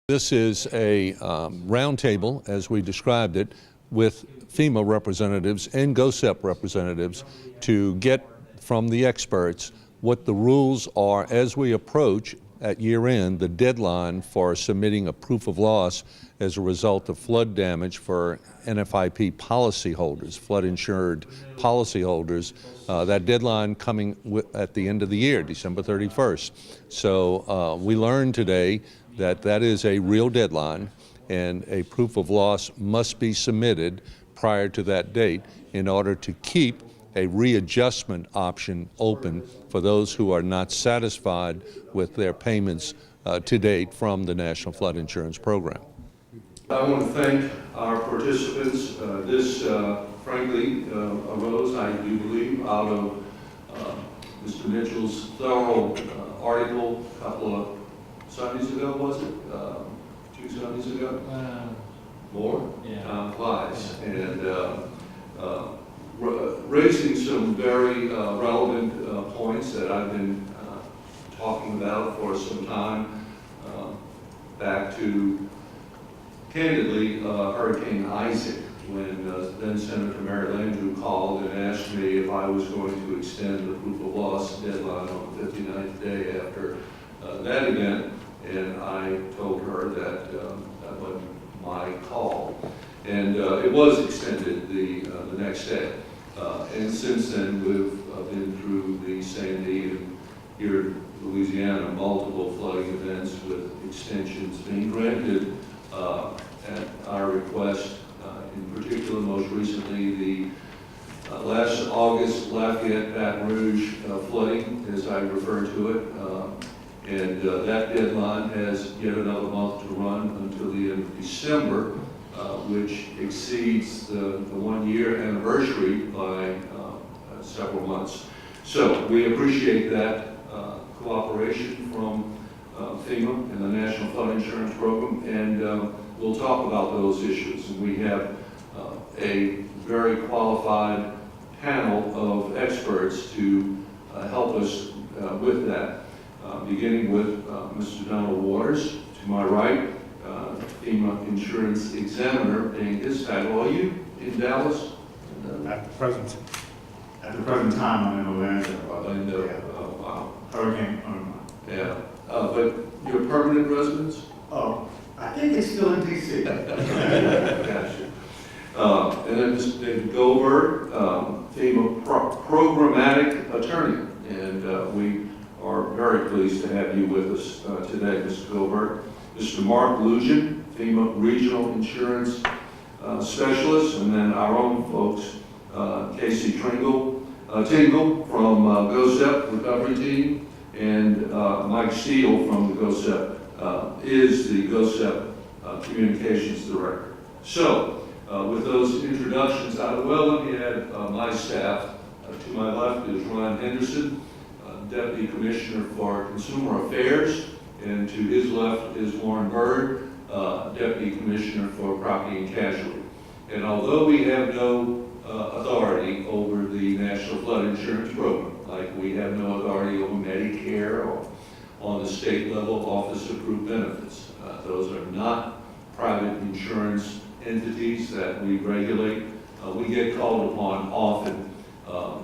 This is a roundtable, as we described it, with FEMA representatives and GOSEP representatives to get from the experts what the rules are as we approach at year end the deadline for submitting a proof of loss as a result of flood damage for NFIP policyholders, flood insured policyholders. That deadline coming at the end of the year, December 31st. So we learned today that is a real deadline, and a proof of loss must be submitted prior to that date in order to keep a readjustment option open for those who are not satisfied with their payments to date from the National Flood Insurance Program. I want to thank our participants. This, frankly, arose, I do believe, out of Mr. Mitchell's thorough article a couple of Sundays ago, was it? 2 Sundays ago? More? Yeah. Time flies. And raising some very relevant points that I've been talking about for some time, back to, candidly, Hurricane Isaac, when then Senator Mary Landrieu called and asked me if I was going to extend the proof of loss deadline on the 59th day after that event. And I told her that that wasn't my call. And it was extended the next day. And since then, we've been through the Sandy and here in Louisiana, multiple flooding events with extensions being granted at our request. In particular, most recently, the last August Lafayette Baton Rouge flooding, as I refer to it. And that deadline has yet another month to run until the end of December, which exceeds the 1-year anniversary by several months. So we appreciate that cooperation from FEMA and the National Flood Insurance Program, and we'll talk about those issues. And we have a very qualified panel of experts to help us with that. Beginning with Mr. Donald Waters, to my right, FEMA Insurance Examiner, being his title. Are you in Dallas? At the present time, I'm in Orlando. Yeah. Oh, wow. Hurricane Irma. Yeah. But your permanent residence? Oh, I think it's still in D.C. Gotcha. And then Mr. David Goldberg, FEMA programmatic attorney, and we are very pleased to have you with us today, Mr. Goldberg. Mr. Mark Lujan, FEMA Regional Insurance Specialist, and then our own folks, Casey Tingle from GOSEP Recovery Team, and Mike Steele from the GOSEP is the GOSEP Communications Director. So, with those introductions out of the way, let me add my staff. To my left is Ron Henderson, Deputy Commissioner for Consumer Affairs, and to his left is Warren Bird, Deputy Commissioner for Property and Casualty. And although we have no authority over the National Flood Insurance Program, like we have no authority over Medicare or on the state level Office of Group Benefits, those are not private insurance entities that we regulate. We get called upon often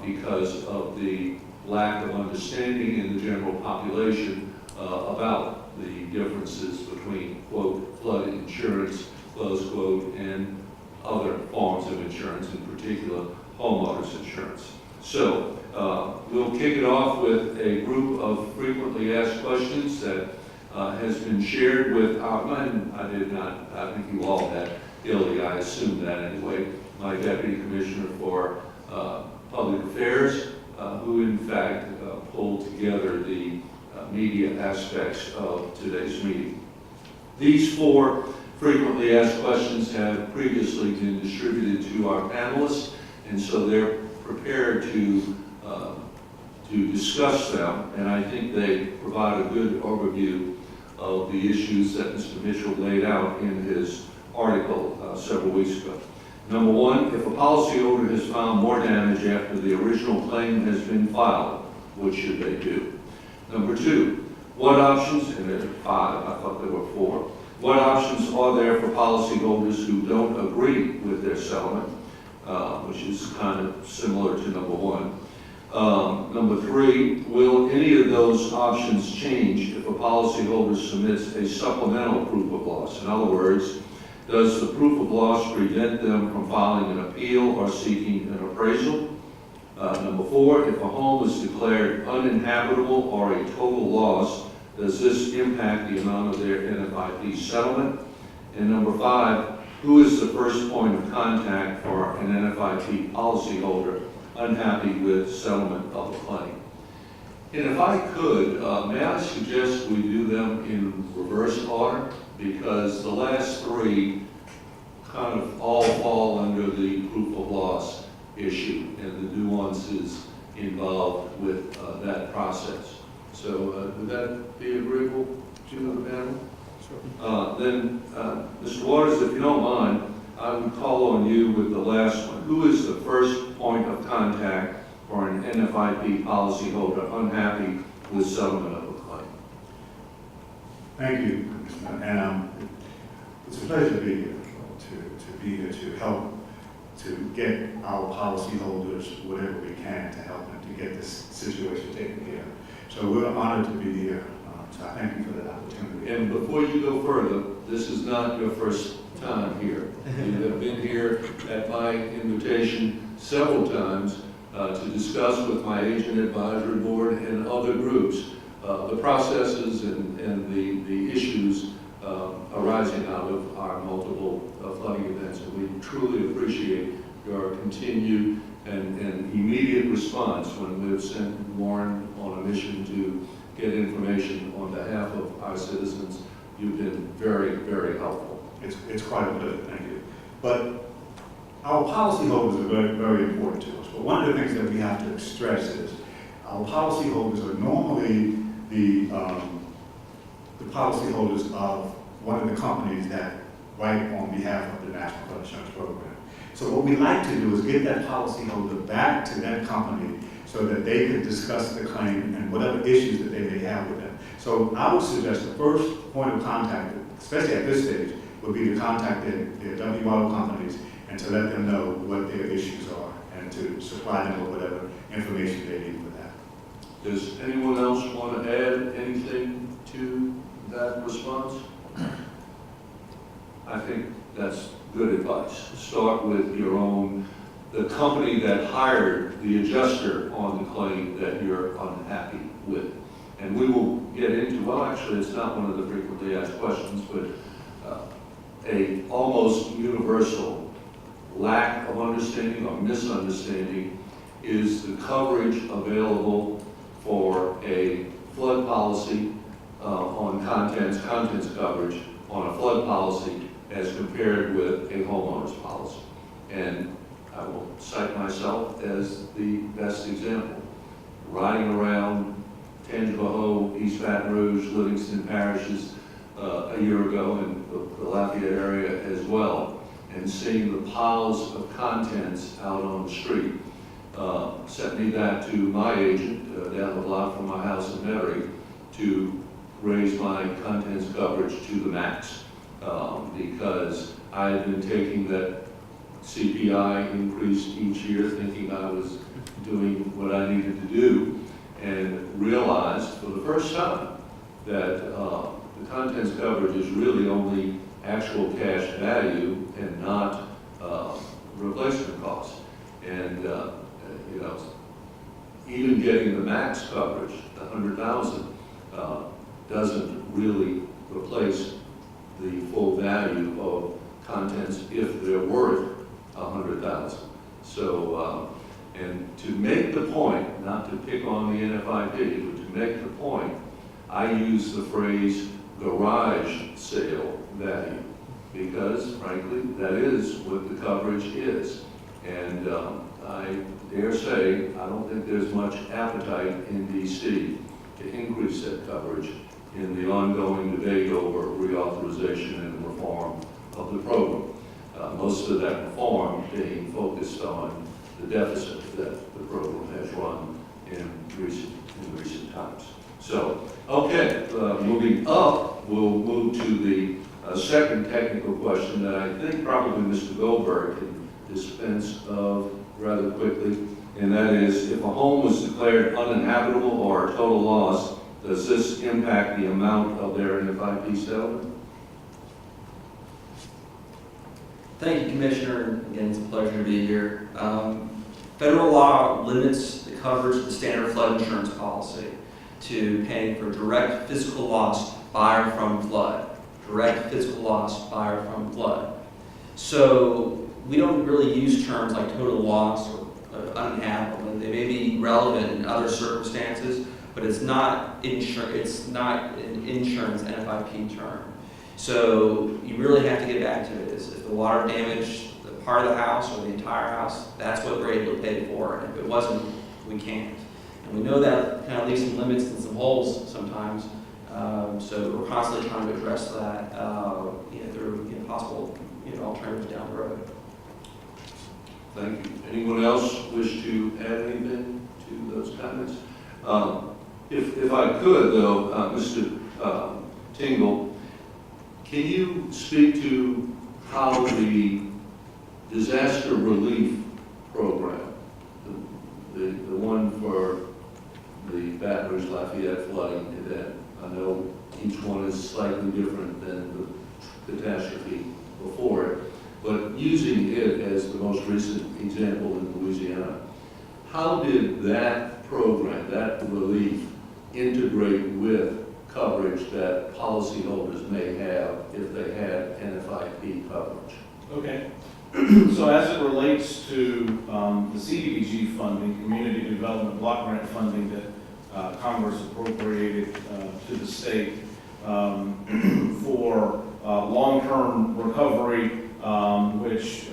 because of the lack of understanding in the general population about the differences between, quote, flood insurance, close quote, and other forms of insurance, in particular homeowners insurance. So we'll kick it off with a group of frequently asked questions that has been shared with our, and I did not, I think you all had, LDI, I assume that anyway, my Deputy Commissioner for Public Affairs, who in fact pulled together the media aspects of today's meeting. These 4 frequently asked questions have previously been distributed to our panelists, and so they're prepared to discuss them, and I think they provide a good overview of the issues that Mr. Mitchell laid out in his article several weeks ago. Number 1, if a policyholder has found more damage after the original claim has been filed, what should they do? Number 2, what options, and there are 5, I thought there were 4. What options are there for policyholders who don't agree with their settlement, which is kind of similar to number one. Number three, will any of those options change if a policyholder submits a supplemental proof of loss? In other words, does the proof of loss prevent them from filing an appeal or seeking an appraisal? Number four, if a home is declared uninhabitable or a total loss, does this impact the amount of their NFIP settlement? And number five, who is the first point of contact for an NFIP policyholder unhappy with settlement of a claim? And if I could, may I suggest we do them in reverse order? Because the last three kind of all fall under the proof of loss issue and the nuances involved with that process. So would that be agreeable to the panel? Sure. Then, Mr. Waters, if you don't mind, I would call on you with the last one. Who is the first point of contact for an NFIP policyholder unhappy with settlement of a claim? Thank you, and it's a pleasure to be here, to be here to help to get our policyholders whatever we can to help them to get this situation taken care of. So we're honored to be here. So I thank you for that opportunity. And before you go further, this is not your first time here. You have been here at my invitation several times to discuss with my agent advisory board and other groups the processes and the issues arising out of our multiple flooding events. And we truly appreciate your continued and immediate response when we've sent Warren on a mission to get information on behalf of our citizens. You've been very, very helpful. It's quite a pleasure, thank you. But our policyholders are very, very important to us. But one of the things that we have to stress is our policyholders are normally the policyholders of one of the companies that write on behalf of the National Flood Insurance Program. So what we like to do is get that policyholder back to that company so that they can discuss the claim and whatever issues that they may have with them. So I would suggest the first point of contact, especially at this stage, would be to contact their WRO companies and to let them know what their issues are and to supply them with whatever information they need for that. Does anyone else want to add anything to that response? I think that's good advice. Start with your own, the company that hired the adjuster on the claim that you're unhappy with. And we will get into, well, actually, it's not one of the frequently asked questions, but a almost universal lack of understanding or misunderstanding is the coverage available for a flood policy on contents coverage on a flood policy as compared with a homeowner's policy. And I will cite myself as the best example. Riding around Tangipahoa, East Baton Rouge, Livingston parishes a year ago, and the Lafayette area as well, and seeing the piles of contents out on the street, sent me that to my agent down the block from my house in Metairie to raise my contents coverage to the max, because I had been taking that CPI increase each year thinking I was doing what I needed to do, and realized for the first time that the contents coverage is really only actual cash value and not replacement cost. And you know, even getting the max coverage, the 100,000, doesn't really replace the full value of contents if they're worth 100,000. So, and to make the point, not to pick on the NFIP, but to make the point, I use the phrase garage sale value, because frankly, that is what the coverage is. And I dare say, I don't think there's much appetite in DC to increase that coverage in the ongoing debate over reauthorization and reform of the program. Most of that reform being focused on the deficit that the program has run in recent times. So, okay, moving up, we'll move to the a second technical question that I think probably Mr. Goldberg can dispense of rather quickly, and that is, if a home was declared uninhabitable or a total loss, does this impact the amount of their NFIP settlement? Thank you, Commissioner. Again, it's a pleasure to be here. Federal law limits the coverage of the standard flood insurance policy to paying for direct physical loss by or from flood. Direct physical loss by or from flood. So we don't really use terms like total loss or uninhabitable. They may be relevant in other circumstances, but it's not it's not an insurance NFIP term. So you really have to get back to it. Is if the water damaged the part of the house or the entire house, that's what we're able to pay for. And if it wasn't, we can't. And we know that kind of leaves some limits and some holes sometimes. So we're constantly trying to address that through possible alternatives down the road. Thank you. Anyone else wish to add anything to those comments? If I could, though, Mr. Tingle, can you speak to how the disaster relief program, the one for the Baton Rouge Lafayette flooding event, I know each one is slightly different than the catastrophe before it, but using it as the most recent example in Louisiana, how did that program, that relief, integrate with coverage that policyholders may have if they had NFIP coverage? Okay. So as it relates to the CDBG funding, Community Development Block Grant funding that Congress appropriated to the state for long-term recovery, which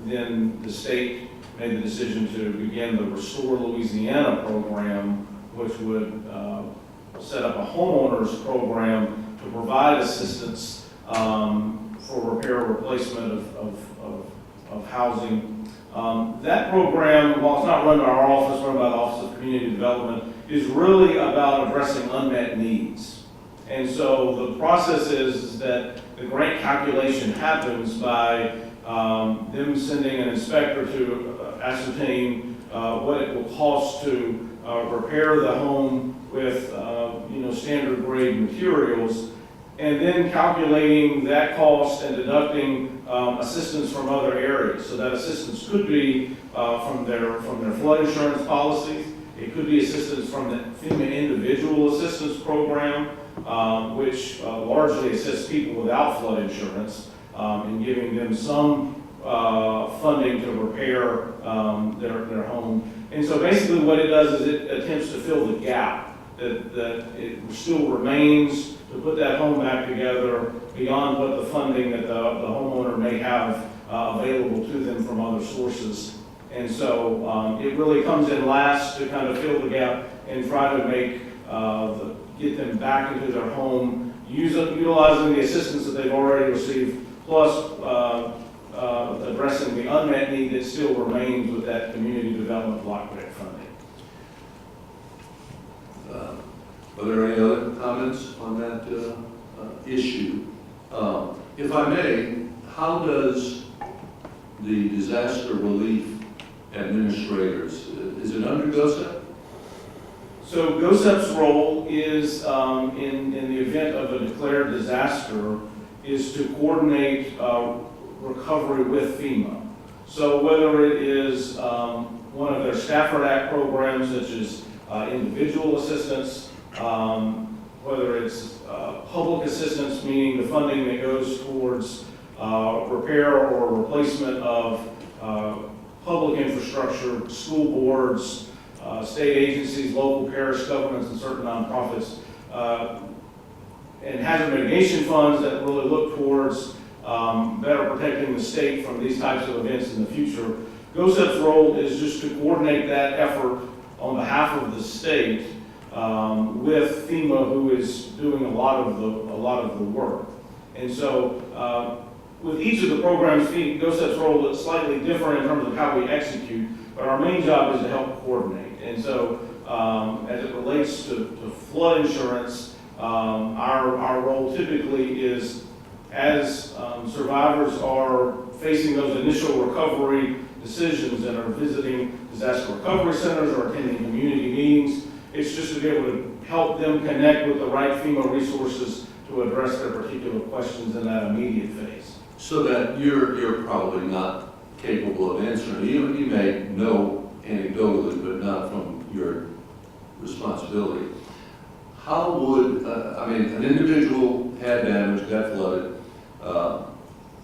then the state made the decision to begin the Restore Louisiana program, which would set up a homeowners program to provide assistance for repair or replacement of housing. That program, while it's not run by our office, run by the Office of Community Development, is really about addressing unmet needs. And so the process is that the grant calculation happens by them sending an inspector to ascertain what it will cost to repair the home with standard grade materials, and then calculating that cost and deducting assistance from other areas. So that assistance could be from their flood insurance policies. It could be assistance from the FEMA Individual Assistance Program, which largely assists people without flood insurance in giving them some funding to repair their home. And so basically what it does is it attempts to fill the gap that it still remains to put that home back together beyond what the funding that the homeowner may have available to them from other sources. And so it really comes in last to kind of fill the gap and try to make get them back into their home, utilizing the assistance that they've already received, plus addressing the unmet need that still remains with that community development block grant funding. Are there any other comments on that issue? If I may, how does the disaster relief administrators, is it under GOSEP? So GOSEP's role is, in the event of a declared disaster, is to coordinate recovery with FEMA. So whether it is one of their Stafford Act programs, such as individual assistance, whether it's public assistance, meaning the funding that goes towards repair or replacement of public infrastructure, school boards, state agencies, local parish governments, and certain nonprofits, and hazard mitigation funds that really look towards better protecting the state from these types of events in the future. GOSEP's role is just to coordinate that effort on behalf of the state with FEMA, who is doing a lot of the work. And so with each of the programs, GOSEP's role is slightly different in terms of how we execute, but our main job is to help coordinate. And so as it relates to flood insurance, our role typically is as survivors are facing those initial recovery decisions and are visiting disaster recovery centers or attending community meetings, it's just to be able to help them connect with the right FEMA resources to address their particular questions in that immediate phase. So that you're probably not capable of answering. You may know anecdotally, but not from your responsibility. How would, an individual had damage, got flooded,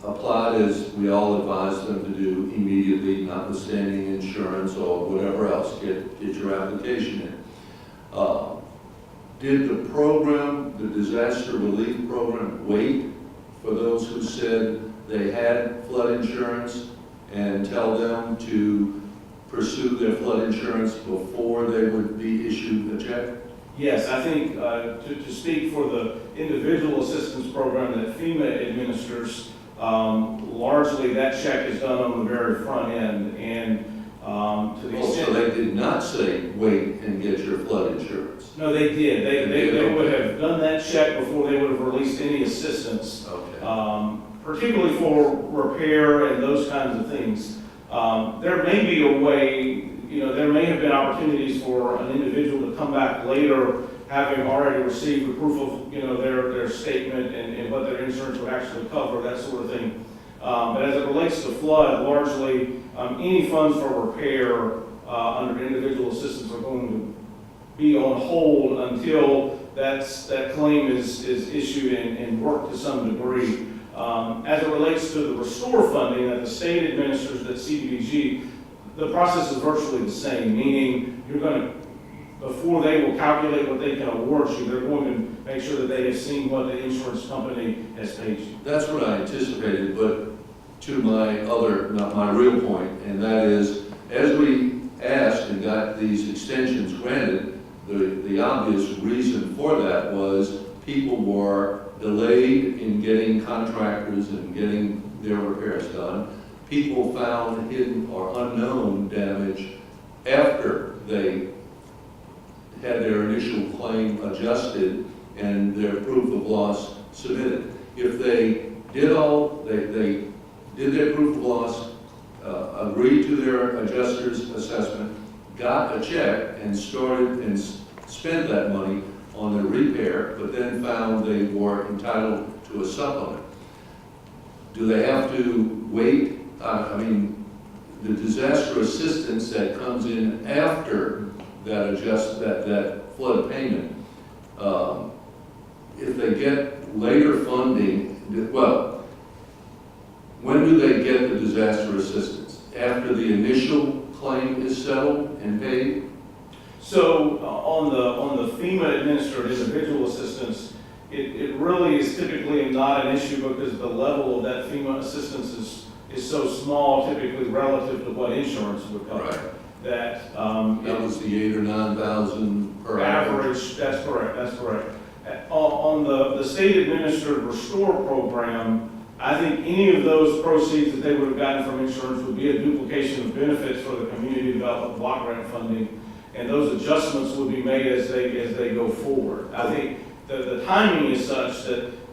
applied as we all advise them to do immediately, notwithstanding insurance or whatever else, get your application in. Did the program, the disaster relief program, wait for those who said they had flood insurance and tell them to pursue their flood insurance before they would be issued a check? Yes, I think to speak for the individual assistance program that FEMA administers, largely that check is done on the very front end, and to the extent... So they did not say, wait and get your flood insurance? No, they did. They would have done that check before they would have released any assistance, Okay. Particularly for repair and those kinds of things. There may be a way, there may have been opportunities for an individual to come back later having already received the proof of, their statement and what their insurance would actually cover, that sort of thing. But as it relates to flood, largely, any funds for repair under individual assistance are going to be on hold until that claim is issued and worked to some degree. As it relates to the restore funding that the state administers at CDBG, the process is virtually the same, meaning you're going to, before they will calculate what they can award you, they're going to make sure that they have seen what the insurance company has paid you. That's what I anticipated, but to my real point, and that is, as we asked and got these extensions granted, the obvious reason for that was people were delayed in getting contractors and getting their repairs done. People found hidden or unknown damage after they had their initial claim adjusted and their proof of loss submitted. If they did they did their proof of loss, agreed to their adjuster's assessment, got a check and started and spent that money on their repair, but then found they were entitled to a supplement. Do they have to wait? The disaster assistance that comes in after that flood payment, if they get later funding, well, when do they get the disaster assistance? After the initial claim is settled and paid? So on the FEMA administered individual assistance, it really is typically not an issue because the level of that FEMA assistance is so small, typically relative to what insurance would cover. Right. That was the 8,000 or 9,000 per average. That's correct. On the state administered restore program, I think any of those proceeds that they would have gotten from insurance would be a duplication of benefits for the community development block grant funding, and those adjustments would be made as they go forward. I think the timing is such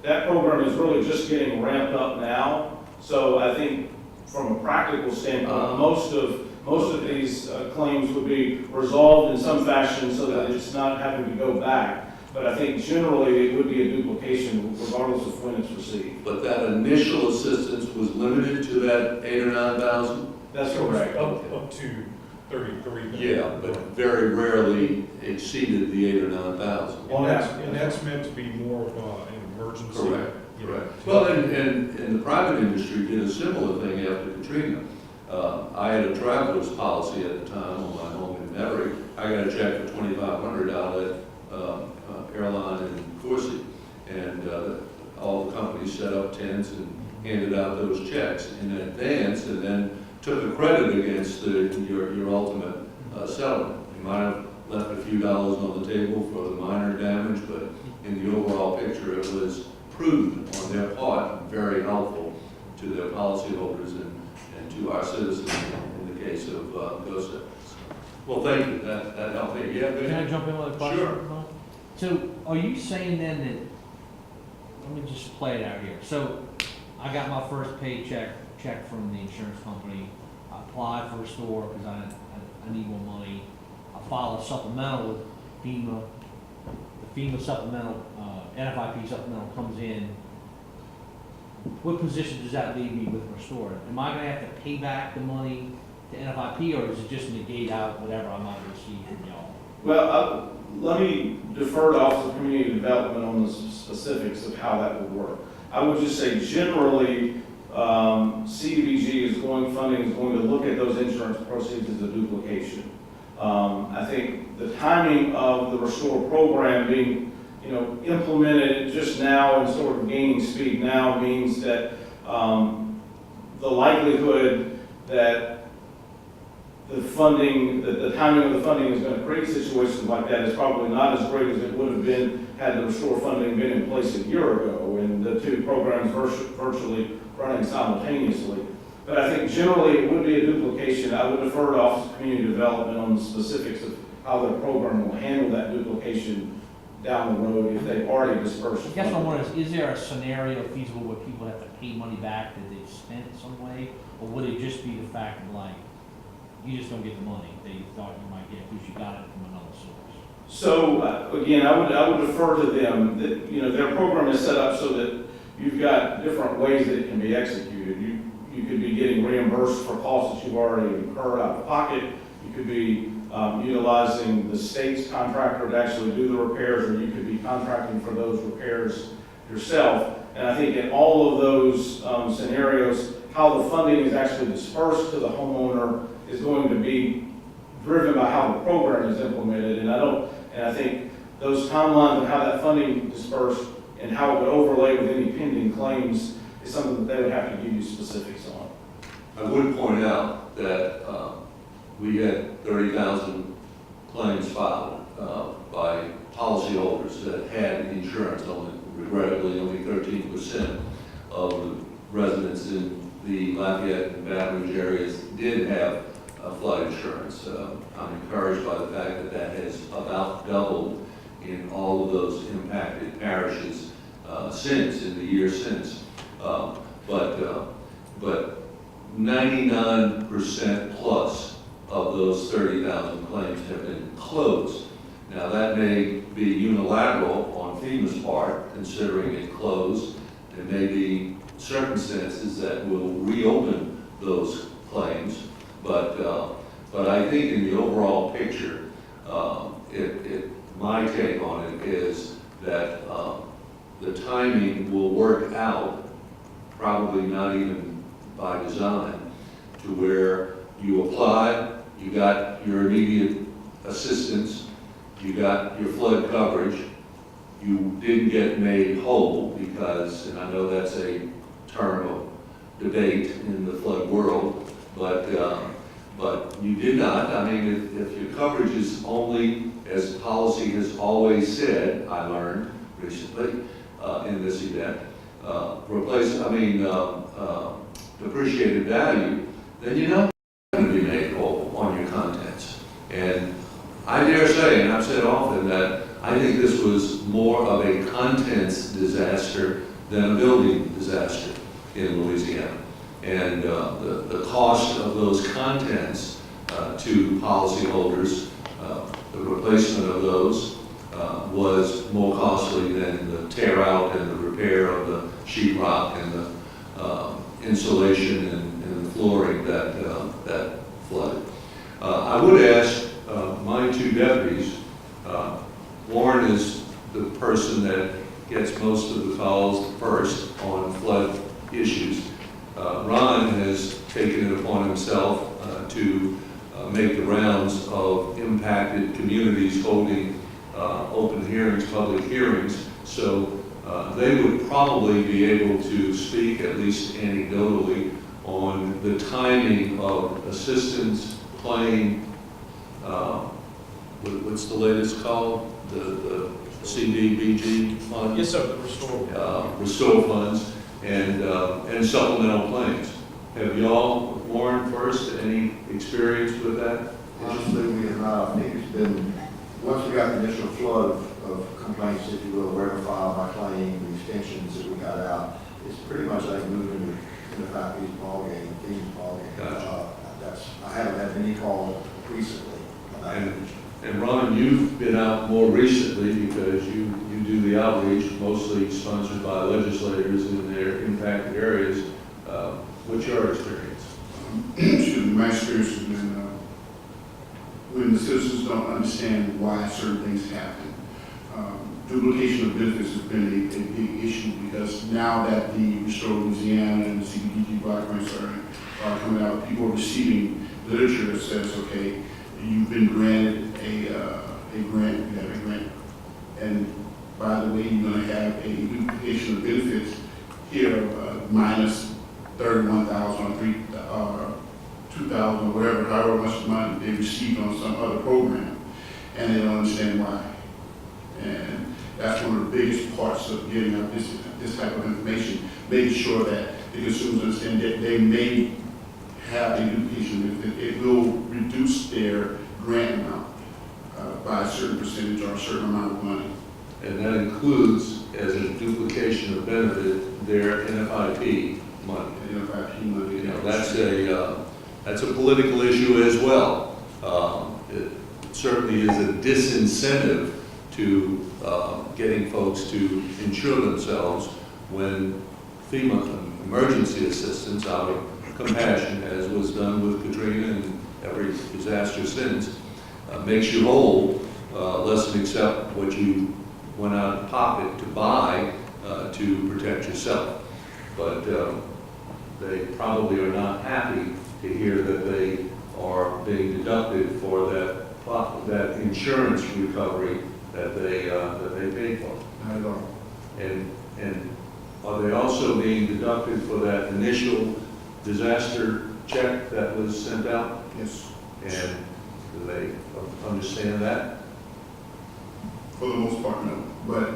that program is really just getting ramped up now. So I think from a practical standpoint, most of these claims would be resolved in some fashion so that it's not having to go back. But I think generally it would be a duplication regardless of when it's received. But that initial assistance was limited to that 8,000 or 9,000? That's correct. Up to 33. Yeah, but very rarely exceeded the 8,000 or 9,000. And that's meant to be more of an emergency. Correct. Well, and the private industry did a similar thing after Katrina. I had a traveler's policy at the time on my home in Maverick. I got a check for $2,500 out at airline in Corsi, and all the companies set up tents and handed out those checks in advance, and then took a credit against your ultimate settlement. You might have left a few dollars on the table for the minor damage, but in the overall picture, it was prudent on their part, very helpful to their policyholders and to our citizens in the case of GOSEP. Well, thank you. That helped me. Yeah, Can I jump in with a question? Sure. So are you saying then let me just play it out here. So I got my first check from the insurance company. I applied for a restore because I need more money. I filed a supplemental with FEMA. The FEMA supplemental, NFIP supplemental comes in. What position does that leave me with restore? Am I gonna have to pay back the money to NFIP, or does it just negate out whatever I might receive from y'all? Well, let me defer to Office of Community Development on the specifics of how that would work. I would just say generally, CDBG funding is going to look at those insurance proceeds as a duplication. I think the timing of the Restore program being, implemented just now and sort of gaining speed now means that the likelihood that the timing of the funding is going to create situations like that is probably not as great as it would have been had the Restore funding been in place a year ago and the two programs virtually running simultaneously. But I think generally it would be a duplication. I would defer to Office of Community Development on the specifics of how the program will handle that duplication down the road if they've already dispersed. I guess what I'm wondering is there a scenario feasible where people have to pay money back that they've spent some way? Or would it just be the fact of like, you just don't get the money that you thought you might get because you got it from another source? So again, I would defer to them that, their program is set up so that you've got different ways that it can be executed. You could be getting reimbursed for costs that you've already incurred out of pocket. You could be utilizing the state's contractor to actually do the repairs, or you could be contracting for those repairs yourself. And I think in all of those scenarios, how the funding is actually dispersed to the homeowner is going to be driven by how the program is implemented. And I think those timelines of how that funding dispersed and how it would overlay with any pending claims is something that they would have to give you specifics on. I would point out that we had 30,000 claims filed by policyholders that had insurance. Regrettably, only 13% of the residents in the Lafayette and Baton Rouge areas did have flood insurance. I'm encouraged by the fact that that has about doubled in all of those impacted parishes in the years since. But 99% plus of those 30,000 claims have been closed. Now that may be unilateral on FEMA's part, considering it closed. There may be circumstances that will reopen those claims, but I think in the overall picture, my take on it is that the timing will work out, probably not even by design, to where you apply, you got your immediate assistance, you got your flood coverage, you didn't get made whole because, and I know that's a term of debate in the flood world, but you did not. I mean, if your coverage is only, as policy has always said, I learned recently in this event, depreciated value, then you're not going to be made whole on your contents. And I dare say, and I've said often, that I think this was more of a contents disaster than a building disaster in Louisiana. And the cost of those contents to policyholders, the replacement of those was more costly than the tear out and the repair of the sheetrock and the insulation and the flooring that flooded. I would ask my two deputies, Warren is the person that gets most of the calls first on flood issues. Ron has taken it upon himself to make the rounds of impacted communities holding open hearings, public hearings. So they would probably be able to speak, at least anecdotally, on the timing of assistance, claim, what's the latest called? The CDBG fund? Yes, sir, the restore. Restore funds and supplemental claims. Have y'all, Warren first, any experience with that? Honestly, we have not. I think it's been, once we got the initial flood of of complaints, if you will, where to file my claim, the extensions that we got out. It's pretty much like moving to the 5 piece ballgame, team's ballgame. Gotcha. I haven't had any calls recently. And Ron, you've been out more recently because you do the outreach, mostly sponsored by legislators in their impacted areas. What's your experience? Excuse me, my experience has been when the citizens don't understand why certain things happen. Duplication of benefits has been a big issue because now that the Restore Louisiana and the CBDG block grants are coming out, people are receiving literature that says, okay, you've been granted a grant, you have a grant, and by the way, you're going to have a duplication of benefits here, minus 31,000 or 2,000 or whatever, however much money they received on some other program, and they don't understand why. And that's one of the biggest parts of getting out this type of information, making sure that the consumers understand that they may have a duplication benefit. It will reduce their grant amount by a certain percentage or a certain amount of money. And that includes, as a duplication of benefit, their NFIP money. NFIP money. You know, that's a political issue as well. It certainly is a disincentive to getting folks to insure themselves when FEMA emergency assistance out of compassion, as was done with Katrina and every disaster since, makes you whole, less than accept what you went out of pocket to buy to protect yourself. But they probably are not happy to hear that they are being deducted for that insurance recovery that they paid for. Not at all. And are they also being deducted for that initial disaster check that was sent out? Yes. And do they understand that? For the most part, no. But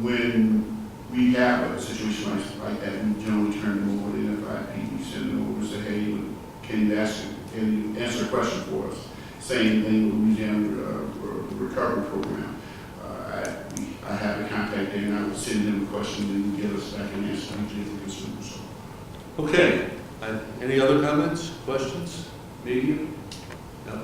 when we have a situation like that, we generally turn them over to the NFIP. We send them over and say, hey, can you answer a question for us? Same thing with Louisiana recovery program. I have a contact there, and I would send them a question and get us back an answer to the consumers. Okay. Any other comments, questions, media? No.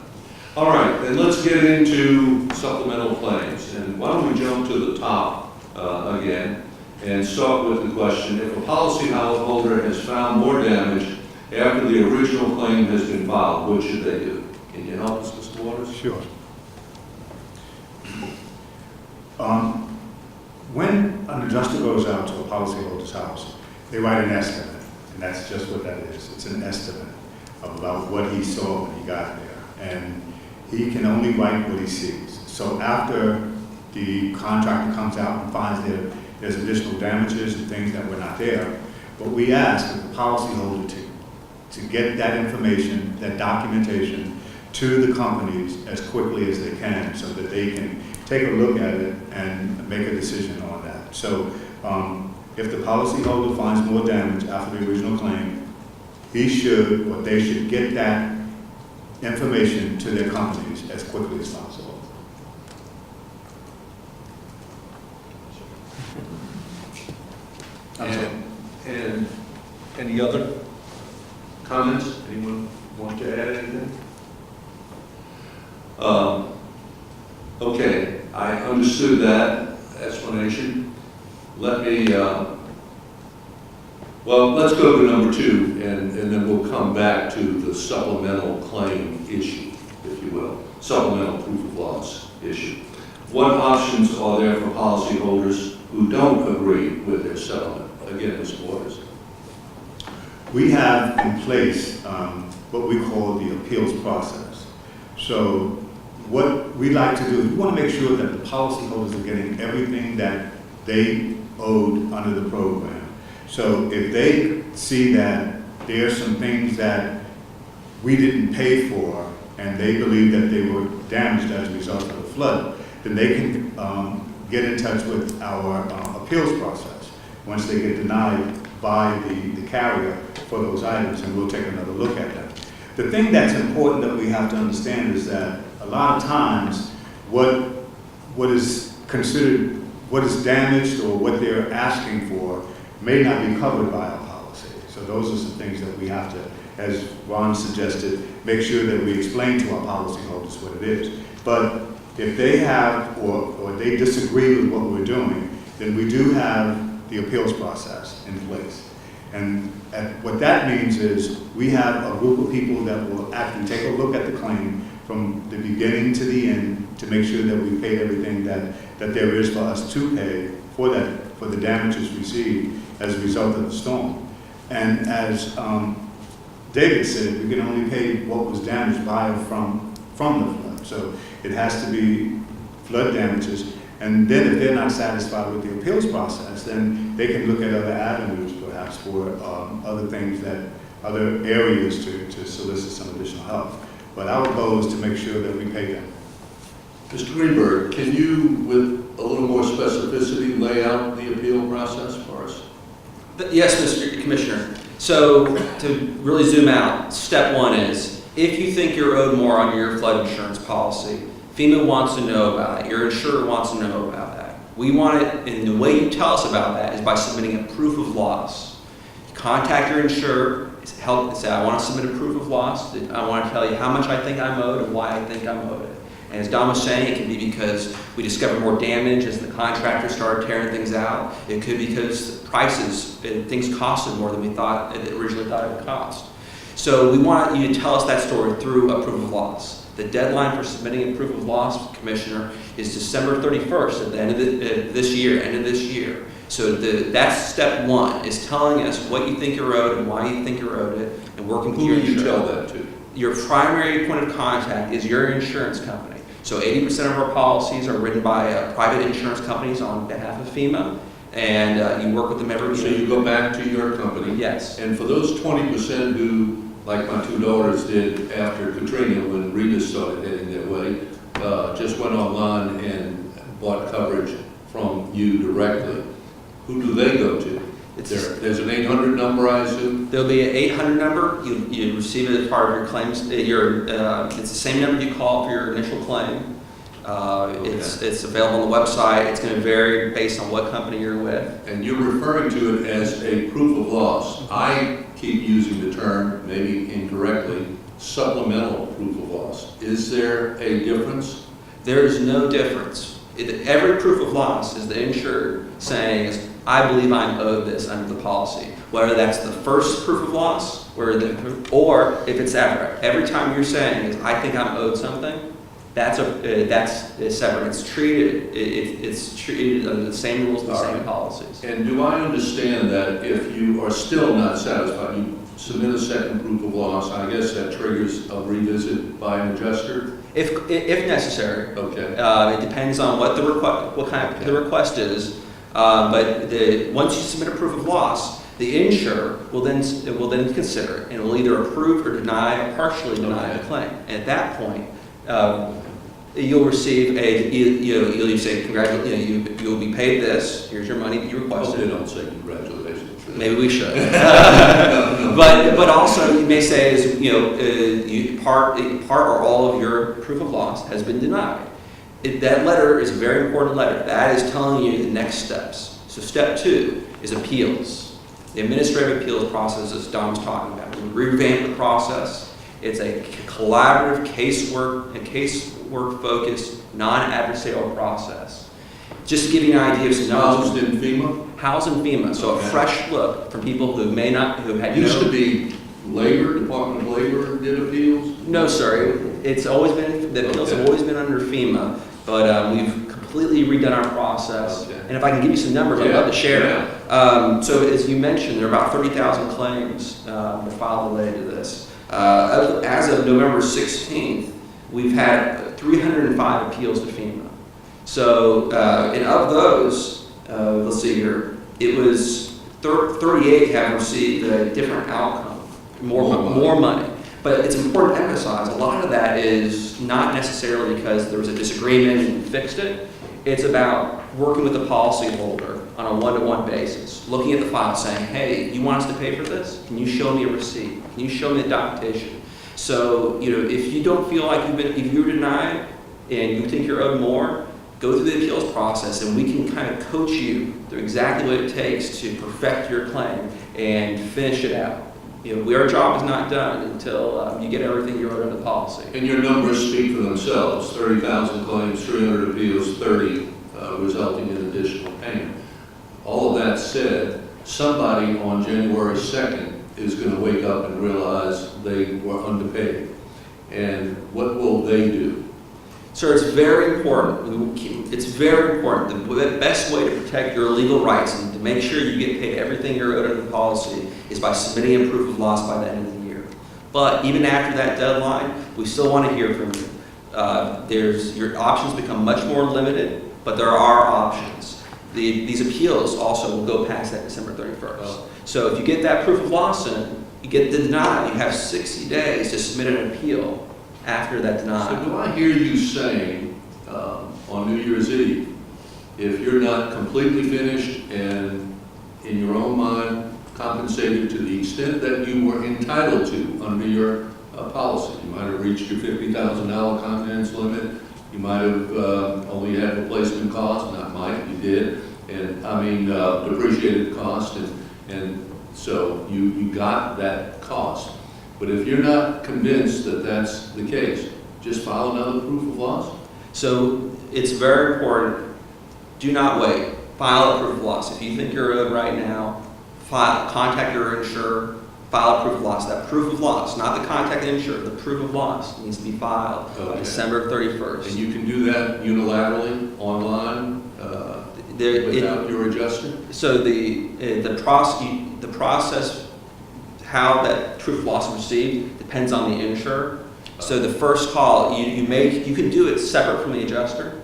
All right, then let's get into supplemental claims. And why don't we jump to the top again and start with the question, if a policyholder has found more damage after the original claim has been filed, what should they do? Can you help us, Mr. Waters? Sure. When an adjuster goes out to a policyholder's house, they write an estimate, and that's just what that is. It's an estimate about what he saw when he got there, and he can only write what he sees. So after the contractor comes out and finds there's additional damages and things that were not there, what we ask is the policyholder to get that information, that documentation, to the companies as quickly as they can so that they can take a look at it and make a decision on that. So if the policyholder finds more damage after the original claim, he should, or they should get that information to their companies as quickly as possible. And any other comments? Anyone want to add anything? Okay, I understood that explanation. Let me, well, let's go to number 2, and then we'll come back to the supplemental claim issue, if you will, supplemental proof of loss issue. What options are there for policyholders who don't agree with their settlement? Again, Mr. Waters. We have in place what we call the appeals process. So what we like to do is we want to make sure that the policyholders are getting everything that they owed under the program. So if they see that there are some things that we didn't pay for and they believe that they were damaged as a result of the flood, then they can get in touch with our appeals process once they get denied by the carrier for those items, and we'll take another look at them. The thing that's important that we have to understand is that a lot of times what what is considered, what is damaged or what they're asking for may not be covered by our policy. So those are some things that we have to, as Ron suggested, make sure that we explain to our policyholders what it is. But if they have, or they disagree with what we're doing, then we do have the appeals process in place. And what that means is we have a group of people that will actually take a look at the claim from the beginning to the end to make sure that we pay everything that there is for us to pay for the damages received as a result of the storm. And as David said, we can only pay what was damaged by or from the flood. So it has to be flood damages. And then if they're not satisfied with the appeals process, then they can look at other avenues perhaps for other things other areas to solicit some additional help. But our goal is to make sure that we pay them. Mr. Greenberg, can you, with a little more specificity, lay out the appeal process for us? Yes, Mr. Commissioner. So to really zoom out, step one is, if you think you're owed more on your flood insurance policy, FEMA wants to know about it. Your insurer wants to know about that. We want it, and the way you tell us about that is by submitting a proof of loss. You contact your insurer, say, I want to submit a proof of loss. I want to tell you how much I think I'm owed and why I think I'm owed it. And as Don was saying, it can be because we discovered more damage as the contractor started tearing things out. It could be because prices, things costed more than we originally thought it would cost. So we want you to tell us that story through a proof of loss. The deadline for submitting a proof of loss, Commissioner, is December 31st at the end of this year. So that's step one, is telling us what you think you're owed and why you think you're owed it, and working with your insurer. Who do you tell that to? Your primary point of contact is your insurance company. So 80% of our policies are written by private insurance companies on behalf of FEMA, and you work with them every year. So you go back to your company? Yes. And for those 20% who, like my two daughters did after Katrina, when Rita started heading their way, just went online and bought coverage from you directly, who do they go to? There's an 800 number, I assume? There'll be an 800 number. You receive it as part of your claims. It's the same number you call for your initial claim. It's available on the website. It's going to vary based on what company you're with. And you're referring to it as a proof of loss. I keep using the term, maybe incorrectly, supplemental proof of loss. Is there a difference? There is no difference. Every proof of loss is the insured saying, I believe I'm owed this under the policy. Whether that's the first proof of loss, or if it's after. Every time you're saying is, I think I'm owed something, that's separate. It's treated under the same rules and the same policies. And do I understand that if you are still not satisfied, you submit a second proof of loss, I guess that triggers a revisit by an adjuster? If necessary. Okay. It depends on what the request is. But once you submit a proof of loss, the insurer will then consider it and will either approve or deny or partially deny the claim. And at that point, you'll receive you'll say congratulations. You'll be paid this. Here's your money that you requested. They don't say congratulations. Maybe we should. But also you may say is part or all of your proof of loss has been denied. That letter is a very important letter. That is telling you the next steps. So step 2 is appeals. The administrative appeals process, as Don was talking about. We revamp the process. It's a collaborative casework-focused, non-adversarial process. Just to give you an idea of Housed in FEMA? Housed in FEMA. So a fresh look from people who had Used to be Department of Labor did appeals? No, sir. It's always been, the appeals have always been under FEMA, but we've completely redone our process. Okay. And if I can give you some numbers, I'd love to share. So as you mentioned, there are about 30,000 claims filed related to this. As of November 16th, we've had 305 appeals to FEMA. So, and of those, let's see here, it was 38 have received a different outcome, more money. But it's important to emphasize, a lot of that is not necessarily because there was a disagreement and we fixed it. It's about working with the policyholder on a one-to-one basis, looking at the file saying, hey, you want us to pay for this? Can you show me a receipt? Can you show me the documentation? So, if you don't feel like if you were denied and you think you're owed more, go through the appeals process, and we can kind of coach you through exactly what it takes to perfect your claim and finish it out. Our job is not done until you get everything you wrote in the policy. And your numbers speak for themselves, 30,000 claims, 300 appeals, 30 resulting in additional payment. All of that said, somebody on January 2nd is going to wake up and realize they were underpaid. And what will they do? Sir, it's very important. It's very important. The best way to protect your legal rights and to make sure you get paid everything you're owed under the policy is by submitting a proof of loss by the end of the year. But even after that deadline, we still want to hear from you. Your options become much more limited, but there are options. These appeals also will go past that December 31st. Oh. So if you get that proof of loss in, you get denied. You have 60 days to submit an appeal after that denial. So do I hear you saying on New Year's Eve, if you're not completely finished and in your own mind compensated to the extent that you were entitled to under your policy, you might have reached your $50,000 contents limit, you might have only had replacement cost, not might, you did, and I mean depreciated cost, and so you got that cost. But if you're not convinced that that's the case, just file another proof of loss? So it's very important, do not wait. File a proof of loss. If you think you're owed right now, contact your insurer, file a proof of loss. That proof of loss, not the contact the insurer, the proof of loss needs to be filed by December 31st. And you can do that unilaterally, online, without your adjuster? So the process, how that proof of loss is received depends on the insurer. So the first call you can do it separate from the adjuster,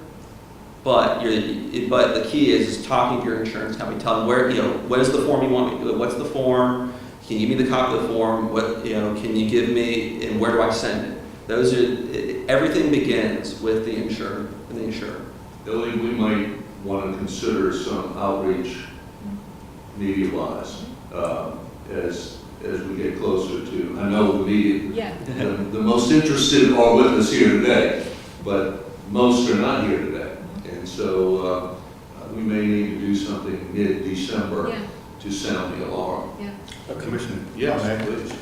but the key is talking to your insurance company, telling them what is the form you want me to do? What's the form? Can you give me the copy of the form? Can you give me, and where do I send it? Everything begins with the insurer and the insurer. Billy, we might want to consider some outreach media-wise as we get closer to, I know the media, Yeah. the most interested are with us here today, but most are not here today. And so we may need to do something mid-December Yeah. to sound the alarm. Yeah. Commissioner? Yes, okay. please.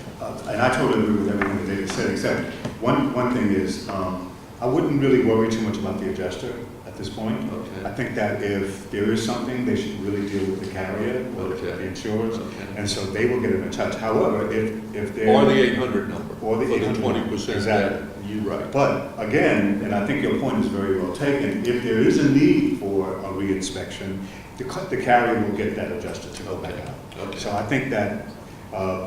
And I totally agree with everything that David said, except one thing is, I wouldn't really worry too much about the adjuster at this point. I Okay. think that if there is something, they should really deal with the carrier, or Okay. the insurers, Okay. and so they will get in touch. However, if they're... Or the 800 number. Or the For 800 20%. exactly. You're right. But again, and I think your point is very well taken, if there is a need for a reinspection, the carrier will get that adjuster to go back out. Okay. So I think that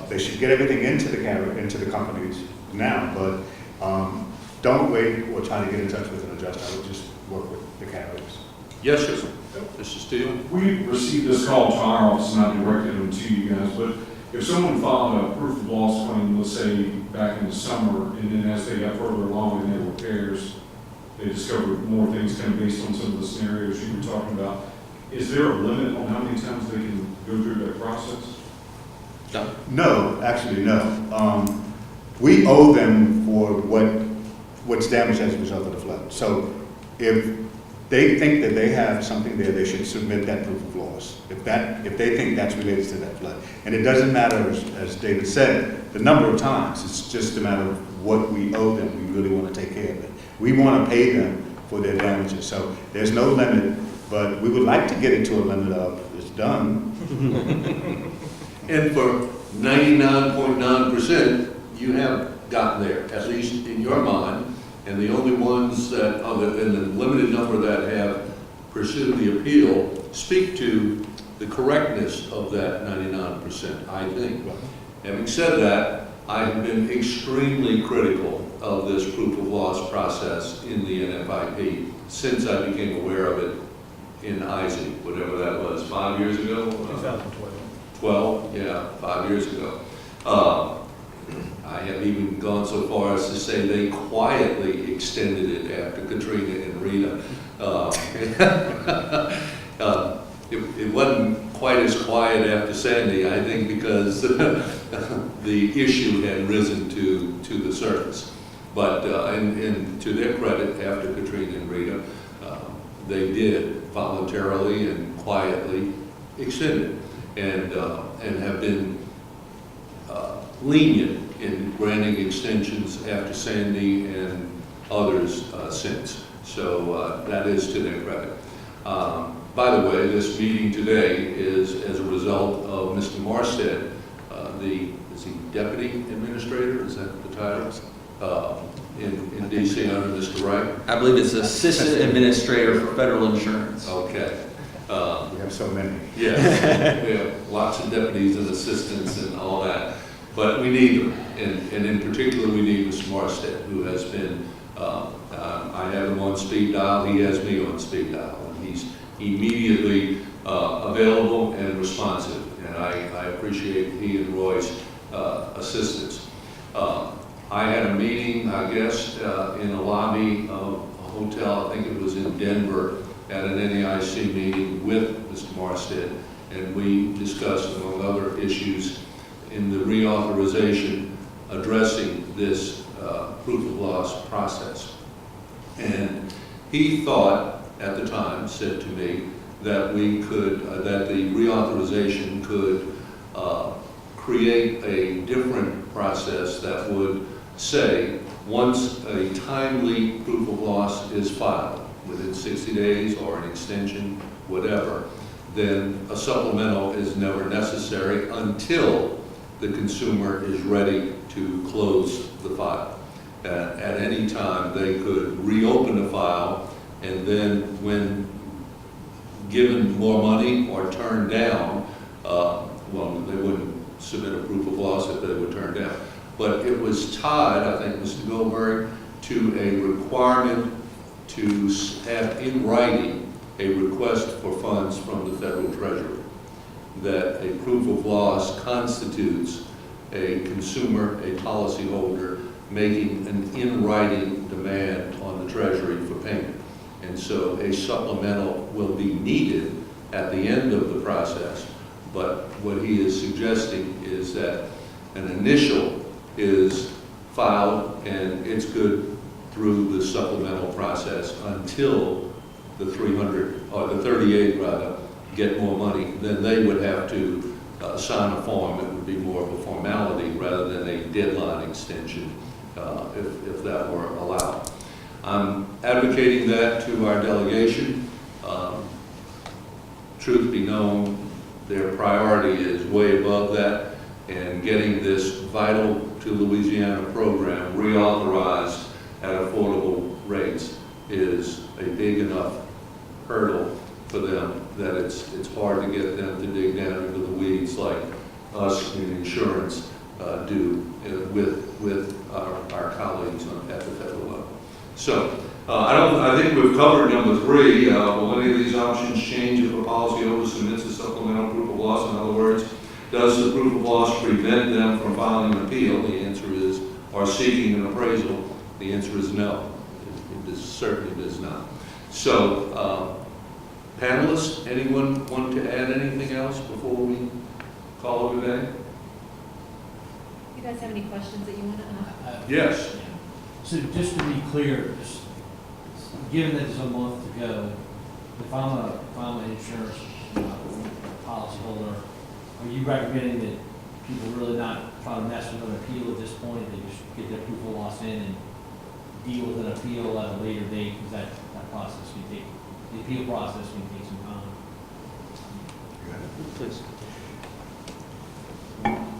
they should get everything into the carrier, into the companies now, but don't wait or try to get in touch with an adjuster. I would just work with the carriers. Yes, sir. Mr. Steele? We received this call to our office, and I directed them to you guys, but if someone filed a proof of loss claim, let's say back in the summer, and then as they got further along in their repairs, they discovered more things kind of based on some of the scenarios you were talking about, is there a limit on how many times they can go through that process? No, actually, no. We owe them for what's damaged as a result of the flood. So if they think that they have something there, they should submit that proof of loss. If they think that's related to that flood. And it doesn't matter, as David said, the number of times. It's just a matter of what we owe them. We really want to take care of it. We want to pay them for their damages. So there's no limit, but we would like to get it to a limit of it's done. And for 99.9%, you have gotten there, at least in your mind. And the only ones that, other than the limited number that have pursued the appeal, speak to the correctness of that 99%, I think. Having said that, I have been extremely critical of this proof of loss process in the NFIP since I became aware of it in ISI, whatever that was, 5 years ago? 2012. 12, yeah, 5 years ago. I have even gone so far as to say they quietly extended it after Katrina and Rita. It wasn't quite as quiet after Sandy, I think, because the issue had risen to the surface. But and to their credit, after Katrina and Rita, they did voluntarily and quietly extend it, and have been lenient in granting extensions after Sandy and others since. So that is to their credit. By the way, this meeting today is as a result of Mr. Marstead, is he deputy administrator, is that the title? In D.C. under Mr. Wright? I believe it's Assistant Administrator for Federal Insurance. Okay. We have so many. Yes, we have lots of deputies and assistants and all that, but we need them, and in particular, we need Mr. Marstead, who has been, I have him on speed dial, he has me on speed dial, and he's immediately available and responsive, and I appreciate he and Roy's assistance. I had a meeting, I guess, in a lobby of a hotel, I think it was in Denver, at an NAIC meeting with Mr. Marstead, and we discussed, among other issues, in the reauthorization addressing this proof of loss process. And he thought, at the time, said to me, that we could, that the reauthorization could create a different process that would say, once a timely proof of loss is filed, within 60 days or an extension, whatever, then a supplemental is never necessary until the consumer is ready to close the file. At any time, they could reopen the file, and then when given more money or turned down, well, they wouldn't submit a proof of loss if they were turned down. But it was tied, I think, Mr. Goldberg, to a requirement to have in writing a request for funds from the Federal Treasury, that a proof of loss constitutes a consumer, a policyholder, making an in-writing demand on the Treasury for payment. And so a supplemental will be needed at the end of the process, but what he is suggesting is that an initial is filed and it's good through the supplemental process until the 300, or the 38 rather, get more money. Then they would have to sign a form. It would be more of a formality rather than a deadline extension if that were allowed. I'm advocating that to our delegation. Truth be known, their priority is way above that, and getting this vital to Louisiana program reauthorized at affordable rates is a big enough hurdle for them that it's hard to get them to dig down into the weeds like us in insurance do with our colleagues at the federal level. So I think we've covered number 3. Will any of these options change if a policyholder submits a supplemental proof of loss? In other words, does the proof of loss prevent them from filing an appeal? The answer is, or seeking an appraisal? The answer is no. It certainly does not. So, panelists, anyone want to add anything else before we call it a day? You guys have any questions that you want to ask? Yes. So just to be clear, given that there's a month to go, if I'm an insurance policyholder, are you recommending that people really not try to mess with an appeal at this point? They just get their proof of loss in and deal with an appeal at a later date, because that process can take, the appeal process can take some time. Please.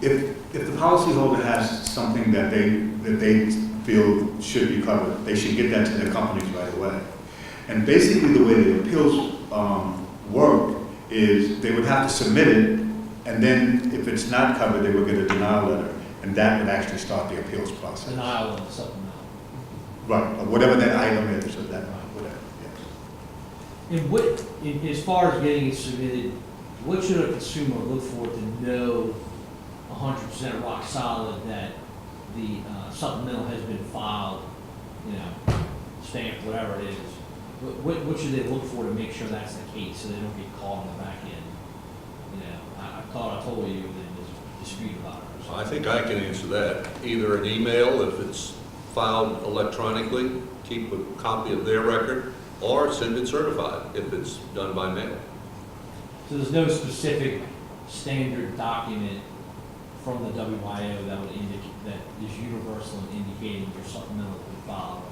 If the policyholder has something that they feel should be covered, they should get that to their companies right away. And basically the way the appeals work is they would have to submit it, and then if it's not covered, they would get a denial letter, and that would actually start the appeals process. Denial of the supplemental. Right, or whatever that item is, or that, whatever, yes. And what, as far as getting it submitted, what should a consumer look for to know 100% rock solid that the supplemental has been filed, stamped, whatever it is? What should they look for to make sure that's the case, so they don't get caught on the back end? I thought I told you that there's a dispute about it. I think I can answer that. Either an email, if it's filed electronically, keep a copy of their record, or send it certified if it's done by mail. So there's no specific standard document from the WIO that would indicate, that is universal in indicating your supplemental will be filed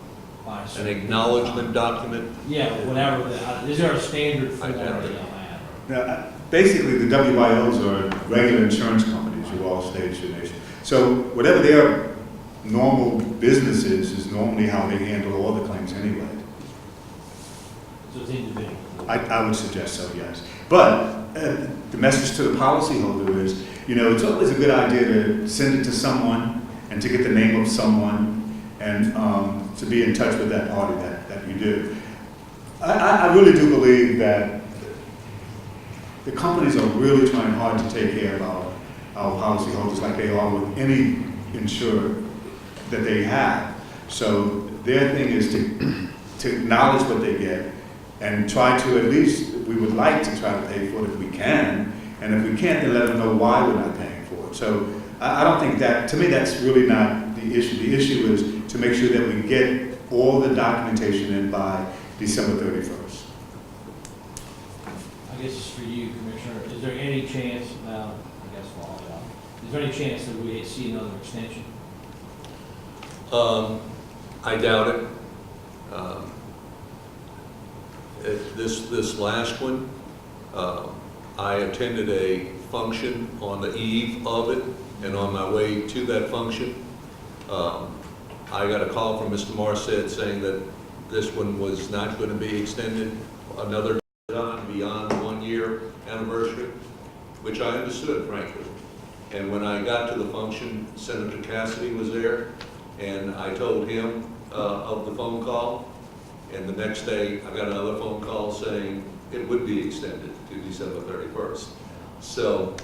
by a An certain acknowledgement time? document? Yeah, whatever, is there a standard form I that doubt they'll it. have? Now, basically, the WIOs are regular insurance companies who all states your nation. So whatever their normal business is normally how they handle all the claims anyway. So it's individual? I would suggest so, yes. But the message to the policyholder is, you know, it's always a good idea to send it to someone and to get the name of someone and to be in touch with that party that you do. I really do believe that the companies are really trying hard to take care of our policyholders like they are with any insurer that they have. So their thing is to acknowledge what they get and try to, at least, we would like to try to pay for it if we can. And if we can't, then let them know why we're not paying for it. So I don't think that, to me, that's really not the issue. The issue is to make sure that we get all the documentation in by December 31st. I guess it's for you, Commissioner, is there any chance, I guess for all y'all, is there any chance that we see another extension? I doubt it. This last one, I attended a function on the eve of it, and on my way to that function, I got a call from Mr. Marset saying that this one was not going to be extended another time beyond the 1 year anniversary, which I understood, frankly. And when I got to the function, Senator Cassidy was there, and I told him of the phone call. And the next day, I got another phone call saying it would be extended to December 31st. So,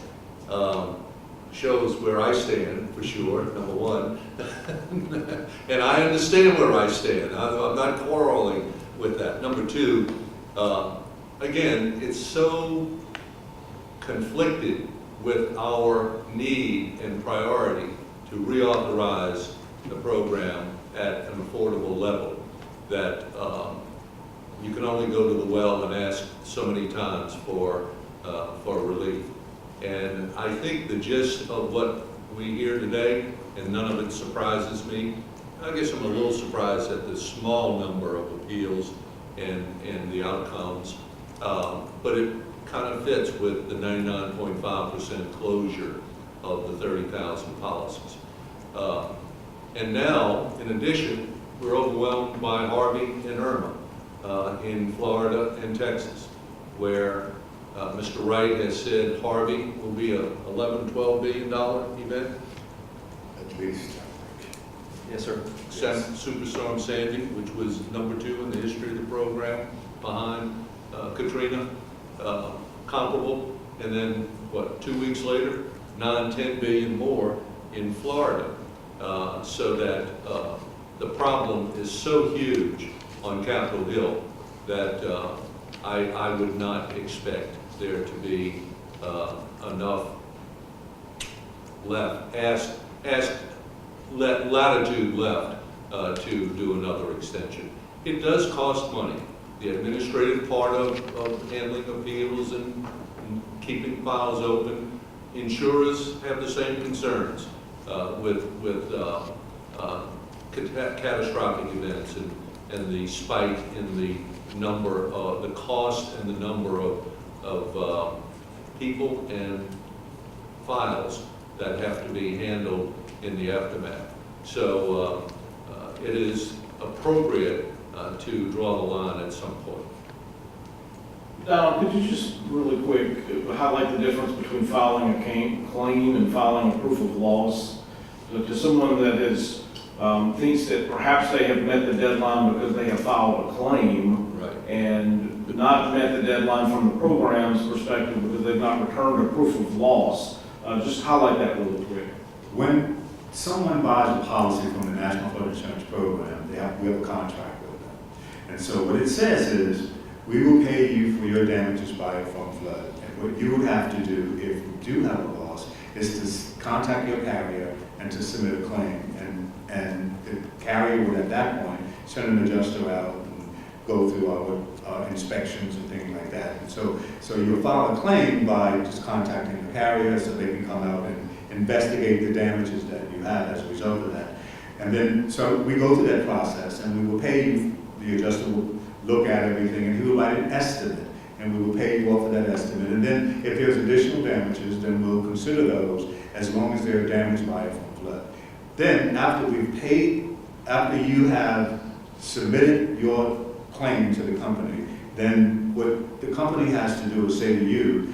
shows where I stand, for sure, number one. And I understand where I stand. I'm not quarreling with that. Number two, again, it's so conflicted with our need and priority to reauthorize the program at an affordable level that you can only go to the well and ask so many times for relief. And I think the gist of what we hear today, and none of it surprises me, I guess I'm a little surprised at the small number of appeals and the outcomes, but it kind of fits with the 99.5% closure of the 30,000 policies. And now, in addition, we're overwhelmed by Harvey and Irma in Florida and Texas, where Mr. Wright has said Harvey will be a $11, $12 billion event. At least. Yes, sir. Superstorm Sandy, which was number 2 in the history of the program, behind Katrina, comparable, and then, 2 weeks later, 9-10 billion more in Florida, so that the problem is so huge on Capitol Hill that I would not expect there to be enough latitude left to do another extension. It does cost money. The administrative part of handling appeals and keeping files open. Insurers have the same concerns with catastrophic events and the spike in the number of the cost and the number of people and files that have to be handled in the aftermath. So it is appropriate to draw the line at some point. Donald, could you just really quick highlight the difference between filing a claim and filing a proof of loss? To someone that is, thinks that perhaps they have met the deadline because they have filed a claim, Right. and not met the deadline from the program's perspective because they've not returned a proof of loss. Just highlight that really quick. When someone buys a policy from the National Flood Insurance Program, we have a contract with them. And so what it says is, we will pay you for your damages by a from flood. And what you would have to do if you do have a loss is to contact your carrier and to submit a claim. And the carrier would at that point send an adjuster out go through our inspections and things like that. And so you file a claim by just contacting the carrier so they can come out and investigate the damages that you have as a result of that. And then, so we go through that process, and we will pay you, the adjuster will look at everything, and he will write an estimate, and we will pay you off of that estimate. And then if there's additional damages, then we'll consider those as long as they're damaged by a flood. Then, after we've paid, after you have submitted your claim to the company, then what the company has to do is say to you,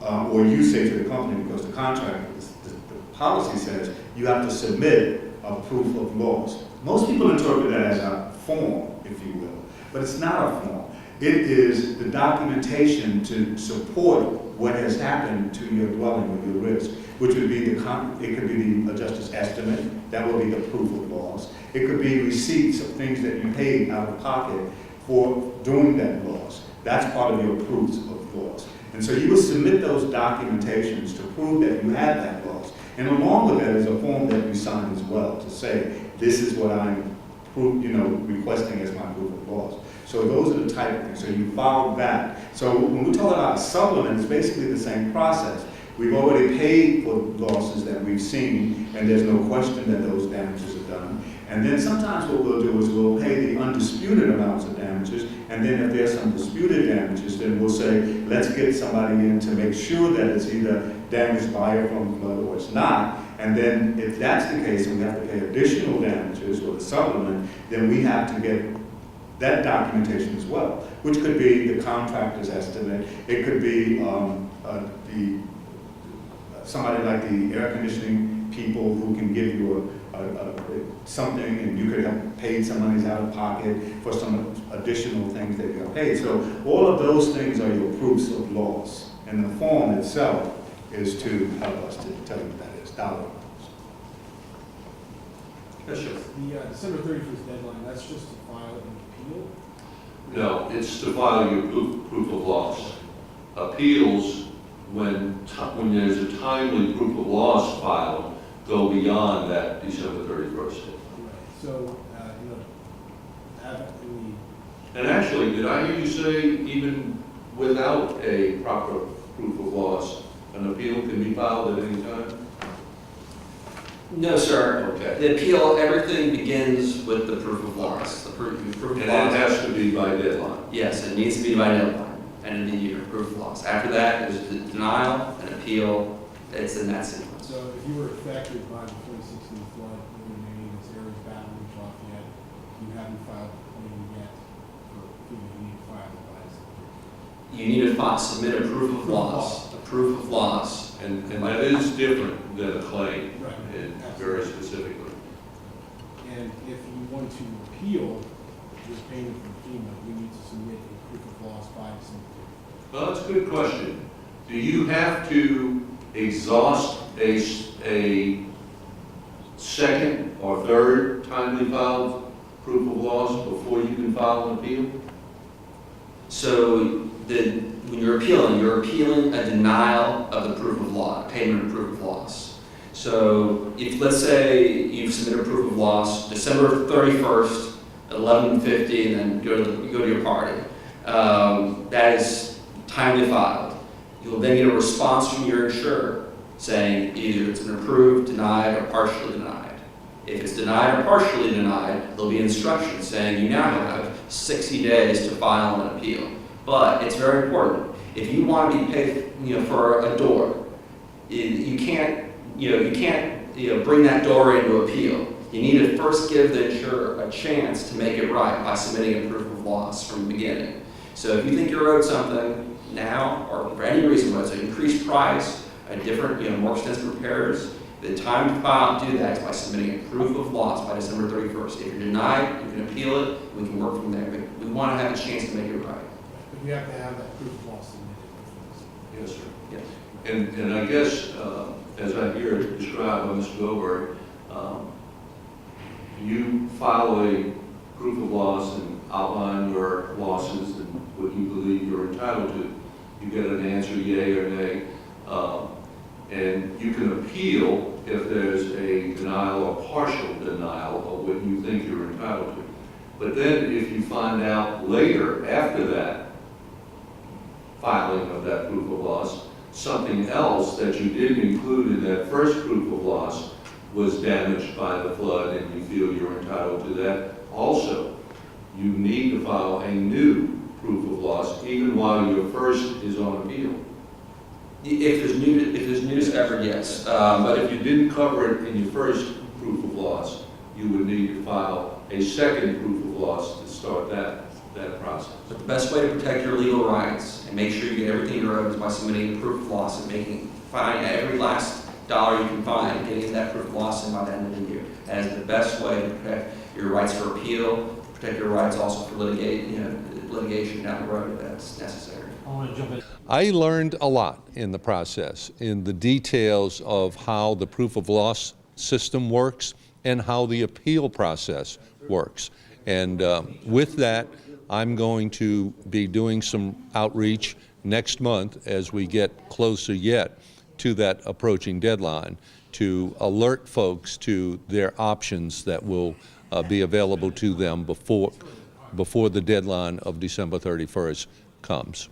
or you say to the company, because the contract, the policy says you have to submit a proof of loss. Most people interpret that as a form, if you will, but it's not a form. It is the documentation to support what has happened to your dwelling or your risk, which would be it could be the adjuster's estimate, that would be the proof of loss. It could be receipts of things that you paid out of pocket for doing that loss. That's part of your proofs of loss. And so you would submit those documentations to prove that you had that loss. And along with that is a form that you sign as well to say, this is what I'm requesting as my proof of loss. So those are the type of things. So you file that. So when we talk about a supplement, it's basically the same process. We've already paid for losses that we've seen, and there's no question that those damages are done. And then sometimes what we'll do is we'll pay the undisputed amounts of damages, and then if there's some disputed damages, then we'll say, let's get somebody in to make sure that it's either damaged by or from flood or it's not. And then if that's the case and we have to pay additional damages or the supplement, then we have to get that documentation as well, which could be the contractor's estimate. It could be somebody like the air conditioning people who can give you something, and you could have paid some monies out of pocket for some additional things that you have paid. So all of those things are your proofs of loss. And the form itself is to help us to tell you what that is, dollar amounts. Yes, sir. The December 31st deadline, that's just to file an appeal? No, it's to file your proof of loss. Appeals, when there's a timely proof of loss filed, go beyond that December 31st. Right. So, haven't we... And actually, did I hear you say even without a proper proof of loss, an appeal can be filed at any time? No, sir. Okay. The appeal, everything begins with the proof of loss. The proof of And loss. that has to be by deadline. Yes, it needs to be by deadline, end of the year, proof of loss. After that, there's the denial, an appeal, it's in that sequence. So if you were affected by the 2016 flood, maybe it's Aries, Baton Rouge, Lafayette, you haven't filed a claim yet for FEMA, you need to file it by September. You need to submit a proof of loss, a proof of loss. And that is different than a claim, Right. and very specifically. And if you want to appeal this payment from FEMA, you need to submit a proof of loss by December 31st. Well, that's a good question. Do you have to exhaust a second or third timely filed proof of loss before you can file an appeal? So when you're appealing a denial of the proof of loss, payment of proof of loss. So if, let's say, you've submitted a proof of loss December 31st at 11:50, and then you go to your party, that is timely filed. You'll then get a response from your insurer saying either it's been approved, denied, or partially denied. If it's denied or partially denied, there'll be instructions saying you now have 60 days to file an appeal. But it's very important. If you want to be paid, for a door, you can't bring that door into appeal. You need to first give the insurer a chance to make it right by submitting a proof of loss from the beginning. So if you think you're owed something now, or for any reason, whether it's an increased price, a different, more extensive repairs, the time to do that is by submitting a proof of loss by December 31st. If you're denied, you can appeal it. We can work from there. But we want to have a chance to make it right. But we have to have that proof of loss submitted. Yes, sir. Yes. And I guess, as I hear it described by Mr. Goldberg, you file a proof of loss and outline your losses and what you believe you're entitled to. You get an answer, yay or nay, and you can appeal if there's a denial or partial denial of what you think you're entitled to. But then if you find out later, after that filing of that proof of loss, something else that you didn't include in that first proof of loss was damaged by the flood and you feel you're entitled to that, also, you need to file a new proof of loss even while your first is on appeal. If there's new discovered, yes. But if you didn't cover it in your first proof of loss, you would need to file a second proof of loss to start that process. But the best way to protect your legal rights and make sure you get everything you're owed is by submitting a proof of loss and finding every last dollar you can find, getting that proof of loss in by the end of the year. That is the best way to protect your rights for appeal, protect your rights also for litigation down the road if that's necessary. I want to jump in. I learned a lot in the process, in the details of how the proof of loss system works and how the appeal process works. And with that, I'm going to be doing some outreach next month as we get closer yet to that approaching deadline to alert folks to their options that will be available to them before the deadline of December 31st comes.